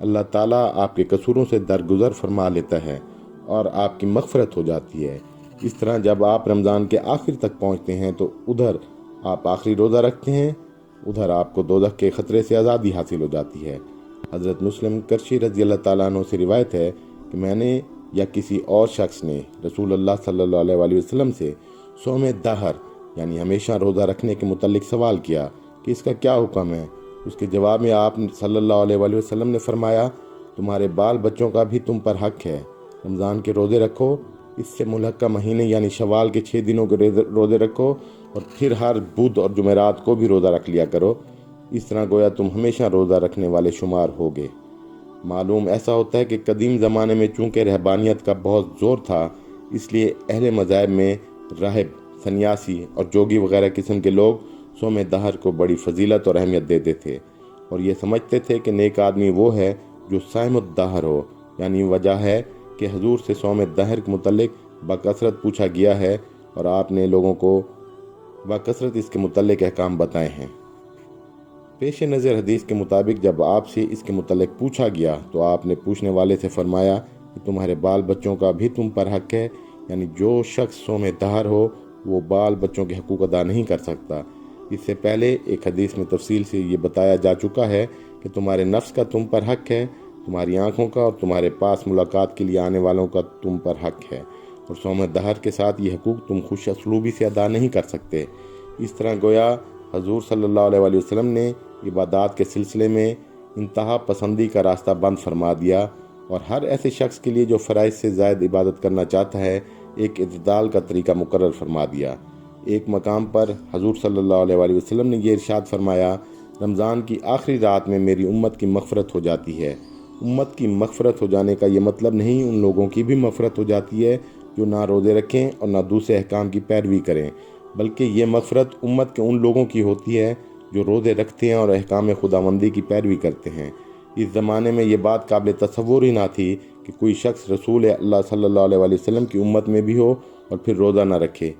اللہ تعالیٰ آپ کے قصوروں سے درگزر فرما لیتا ہے اور آپ کی مغفرت ہو جاتی ہے۔ اس طرح جب آپ رمضان کے آخر تک پہنچتے ہیں تو ادھر آپ آخری روزہ رکھتے ہیں، ادھر آپ کو دوزخ کے خطرے سے آزادی حاصل ہو جاتی ہے۔ حضرت مسلم کرشی رضی اللہ تعالیٰ عنہ سے روایت ہے کہ میں نے یا کسی اور شخص نے رسول اللہ صلی اللہ علیہ وسلم سے صوم دہر یعنی ہمیشہ روزہ رکھنے کے متعلق سوال کیا کہ اس کا کیا حکم ہے۔ اس کے جواب میں آپ صلی اللہ علیہ وسلم نے فرمایا، تمہارے بال بچوں کا بھی تم پر حق ہے، رمضان کے روزے رکھو، اس سے ملحقہ مہینے یعنی شوال کے 6 دنوں کے روزے رکھو، اور پھر ہر بدھ اور جمعرات کو بھی روزہ رکھ لیا کرو، اس طرح گویا تم ہمیشہ روزہ رکھنے والے شمار ہوگے۔ معلوم ایسا ہوتا ہے کہ قدیم زمانے میں چونکہ رہبانیت کا بہت زور تھا، اس لیے اہل مذاہب میں راہب، سنیاسی اور جوگی وغیرہ قسم کے لوگ صوم دہر کو بڑی فضیلت اور اہمیت دیتے تھے اور یہ سمجھتے تھے کہ نیک آدمی وہ ہے جو صائم الدہر ہو، یعنی وجہ ہے کہ حضور سے صوم دہر کے متعلق بکثرت پوچھا گیا ہے اور آپ نے لوگوں کو بکثرت اس کے متعلق احکام بتائے ہیں۔ پیش نظر حدیث کے مطابق جب آپ سے اس کے متعلق پوچھا گیا تو آپ نے پوچھنے والے سے فرمایا کہ تمہارے بال بچوں کا بھی تم پر حق ہے، یعنی جو شخص صوم دہر ہو وہ بال بچوں کے حقوق ادا نہیں کر سکتا۔ اس سے پہلے ایک حدیث میں تفصیل سے یہ بتایا جا چکا ہے کہ تمہارے نفس کا تم پر حق ہے، تمہاری آنکھوں کا اور تمہارے پاس ملاقات کے لیے آنے والوں کا تم پر حق ہے، اور صوم دہر کے ساتھ یہ حقوق تم خوش اسلوبی سے ادا نہیں کر سکتے۔ اس طرح گویا حضور صلی اللہ علیہ وسلم نے عبادات کے سلسلے میں انتہا پسندی کا راستہ بند فرما دیا اور ہر ایسے شخص کے لیے جو فرائض سے زائد عبادت کرنا چاہتا ہے ایک اعتدال کا طریقہ مقرر فرما دیا۔ ایک مقام پر حضور صلی اللہ علیہ وسلم نے یہ ارشاد فرمایا، رمضان کی آخری رات میں میری امت کی مغفرت ہو جاتی ہے۔ امت کی مغفرت ہو جانے کا یہ مطلب نہیں ان لوگوں کی بھی مغفرت ہو جاتی ہے جو نہ روزے رکھیں اور نہ دوسرے احکام کی پیروی کریں، بلکہ یہ مغفرت امت کے ان لوگوں کی ہوتی ہے جو روزے رکھتے ہیں اور احکام خداوندی کی پیروی کرتے ہیں۔ اس زمانے میں یہ بات قابل تصور ہی نہ تھی کہ کوئی شخص رسول اللہ صلی اللہ علیہ وسلم کی امت میں بھی ہو اور پھر روزہ نہ رکھے۔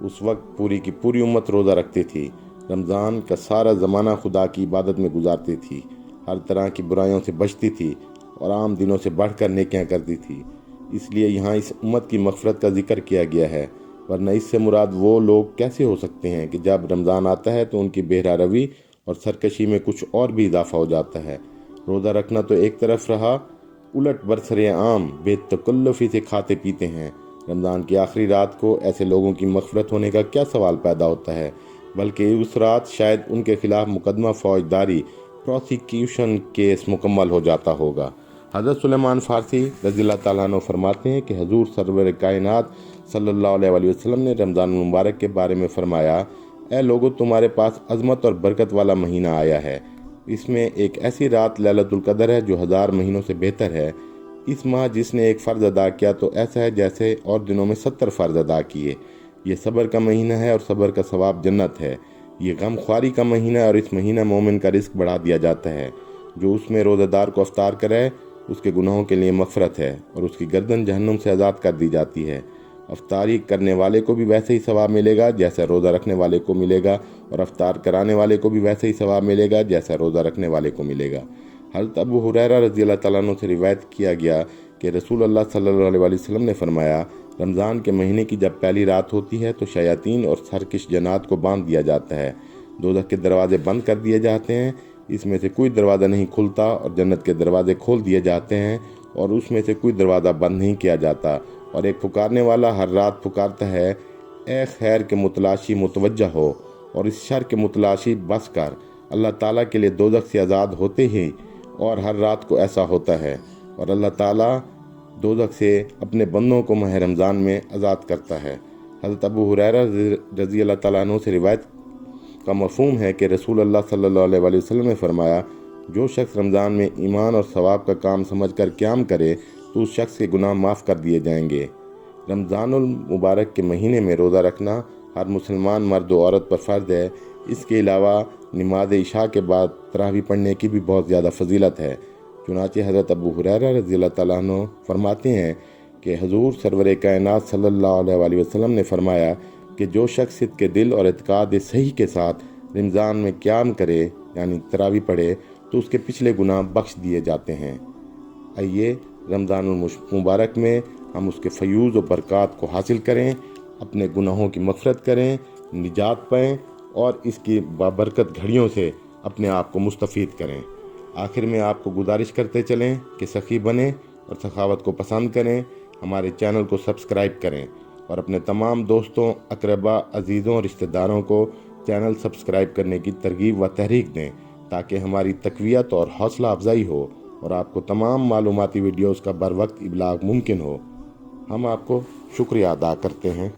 اس وقت پوری کی پوری امت روزہ رکھتی تھی، رمضان کا سارا زمانہ خدا کی عبادت میں گزارتی تھی، ہر طرح کی برائیوں سے بچتی تھی اور عام دنوں سے بڑھ کر نیکیاں کرتی تھی۔ اس لیے یہاں اس امت کی مغفرت کا ذکر کیا گیا ہے، ورنہ اس سے مراد وہ لوگ کیسے ہو سکتے ہیں کہ جب رمضان آتا ہے تو ان کی بہرہ روی اور سرکشی میں کچھ اور بھی اضافہ ہو جاتا ہے۔ روزہ رکھنا تو ایک طرف رہا، الٹ برسر عام بے تکلفی سے کھاتے پیتے ہیں۔ رمضان کی آخری رات کو ایسے لوگوں کی مغفرت ہونے کا کیا سوال پیدا ہوتا ہے، بلکہ اس رات شاید ان کے خلاف مقدمہ فوجداری پروسیکیوشن کیس مکمل ہو جاتا ہوگا۔ حضرت سلیمان فارسی رضی اللہ تعالیٰ عنہ فرماتے ہیں کہ حضور سرور کائنات صلی اللہ علیہ وسلم نے رمضان المبارک کے بارے میں فرمایا، اے لوگو، تمہارے پاس عظمت اور برکت والا مہینہ آیا ہے، اس میں ایک ایسی رات لیلۃ القدر ہے جو 1000 مہینوں سے بہتر ہے۔ اس ماہ جس نے ایک فرض ادا کیا تو ایسا ہے جیسے اور دنوں میں 70 فرض ادا کیے۔ یہ صبر کا مہینہ ہے اور صبر کا ثواب جنت ہے۔ یہ غم خواری کا مہینہ ہے اور اس مہینہ مومن کا رزق بڑھا دیا جاتا ہے۔ جو اس میں روزہ دار کو افطار کرے اس کے گناہوں کے لیے مغفرت ہے اور اس کی گردن جہنم سے آزاد کر دی جاتی ہے۔ افطاری کرنے والے کو بھی ویسے ہی ثواب ملے گا جیسا روزہ رکھنے والے کو ملے گا، اور افطار کرانے والے کو بھی ویسے ہی ثواب ملے گا جیسا روزہ رکھنے والے کو ملے گا۔ حضرت ابو ہریرہ رضی اللہ تعالیٰ عنہ سے روایت کیا گیا کہ رسول اللہ صلی اللہ علیہ وسلم نے فرمایا، رمضان کے مہینے کی جب پہلی رات ہوتی ہے تو شیاطین اور سرکش جنات کو باندھ دیا جاتا ہے، دوزخ کے دروازے بند کر دیے جاتے ہیں، اس میں سے کوئی دروازہ نہیں کھلتا، اور جنت کے دروازے کھول دیے جاتے ہیں اور اس میں سے کوئی دروازہ بند نہیں کیا جاتا، اور ایک پکارنے والا ہر رات پکارتا ہے، اے خیر کے متلاشی متوجہ ہو اور اس شر کے متلاشی بس کر۔ اللہ تعالیٰ کے لیے دوزخ سے آزاد ہوتے ہی اور ہر رات کو ایسا ہوتا ہے، اور اللہ تعالیٰ دوزخ سے اپنے بندوں کو ماہ رمضان میں آزاد کرتا ہے۔ حضرت ابو ہریرہ رضی اللہ تعالیٰ عنہ سے روایت کا مفہوم ہے کہ رسول اللہ صلی اللہ علیہ وسلم نے فرمایا، جو شخص رمضان میں ایمان اور ثواب کا کام سمجھ کر قیام کرے تو اس شخص کے گناہ معاف کر دیے جائیں گے۔ رمضان المبارک کے مہینے میں روزہ رکھنا ہر مسلمان مرد و عورت پر فرض ہے۔ اس کے علاوہ نماز عشاء کے بعد تراویح پڑھنے کی بھی بہت زیادہ فضیلت ہے۔ چنانچہ حضرت ابو ہریرہ رضی اللہ تعالیٰ عنہ فرماتے ہیں کہ حضور سرور کائنات صلی اللہ علیہ وسلم نے فرمایا کہ جو شخص کے دل اور اعتقاد صحیح کے ساتھ رمضان میں قیام کرے یعنی تراویح پڑھے تو اس کے پچھلے گناہ بخش دیے جاتے ہیں۔ آئیے رمضان المبارک میں ہم اس کے فیوض و برکات کو حاصل کریں، اپنے گناہوں کی مغفرت کریں، نجات پائیں اور اس کی بابرکت گھڑیوں سے اپنے آپ کو مستفید کریں۔ آخر میں آپ کو گزارش کرتے چلیں کہ سخی بنیں اور سخاوت کو پسند کریں، ہمارے چینل کو سبسکرائب کریں اور اپنے تمام دوستوں، اقربا، عزیزوں، رشتہ داروں کو چینل سبسکرائب کرنے کی ترغیب و تحریک دیں تاکہ ہماری تقویت اور حوصلہ افزائی ہو اور آپ کو تمام معلوماتی ویڈیوز کا بر وقت ابلاغ ممکن ہو۔ ہم آپ کو شکریہ ادا کرتے ہیں۔